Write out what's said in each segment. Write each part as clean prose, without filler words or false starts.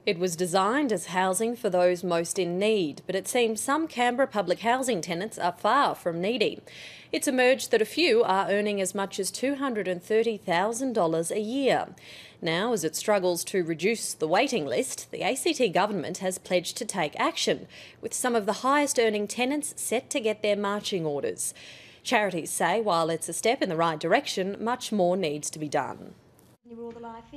It was designed as housing for those most in need, but it seems some Canberra public housing tenants are far from needy. It's emerged that a few are earning as much as $230,000 a year. Now, as it struggles to reduce the waiting list, the ACT government has pledged to take action, with some of the highest earning tenants set to get their marching orders. Charities say while it's a step in the right direction, much more needs to be done.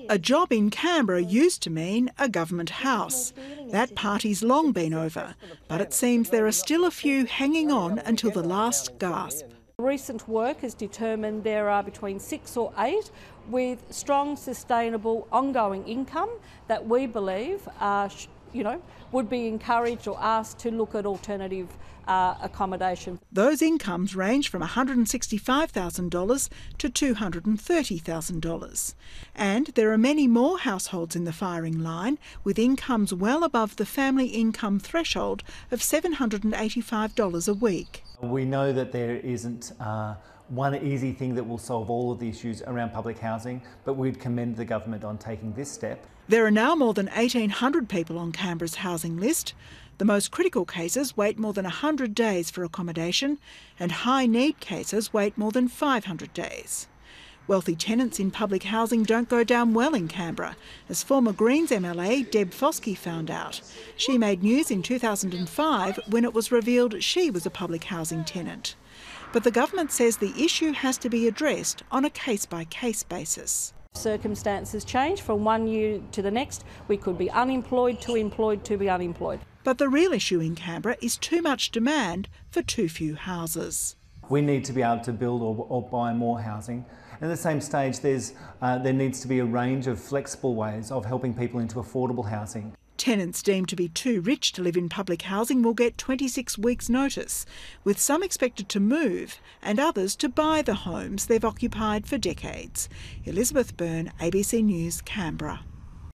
A job in Canberra used to mean a government house. That party's long been over, but it seems there are still a few hanging on until the last gasp. Recent work has determined there are between 6 or 8 with strong, sustainable, ongoing income that we believe would be encouraged or asked to look at alternative accommodation. Those incomes range from $165,000 to $230,000. And there are many more households in the firing line with incomes well above the family income threshold of $785 a week. We know that there isn't one easy thing that will solve all of the issues around public housing, but we'd commend the government on taking this step. There are now more than 1,800 people on Canberra's housing list. The most critical cases wait more than 100 days for accommodation, and high-need cases wait more than 500 days. Wealthy tenants in public housing don't go down well in Canberra, as former Greens MLA Deb Foskey found out. She made news in 2005 when it was revealed she was a public housing tenant. But the government says the issue has to be addressed on a case-by-case basis. Circumstances change from one year to the next. We could be unemployed to employed to be unemployed. But the real issue in Canberra is too much demand for too few houses. We need to be able to build or buy more housing. And at the same stage, there needs to be a range of flexible ways of helping people into affordable housing. Tenants deemed to be too rich to live in public housing will get 26 weeks' notice, with some expected to move and others to buy the homes they've occupied for decades. Elizabeth Byrne, ABC News, Canberra.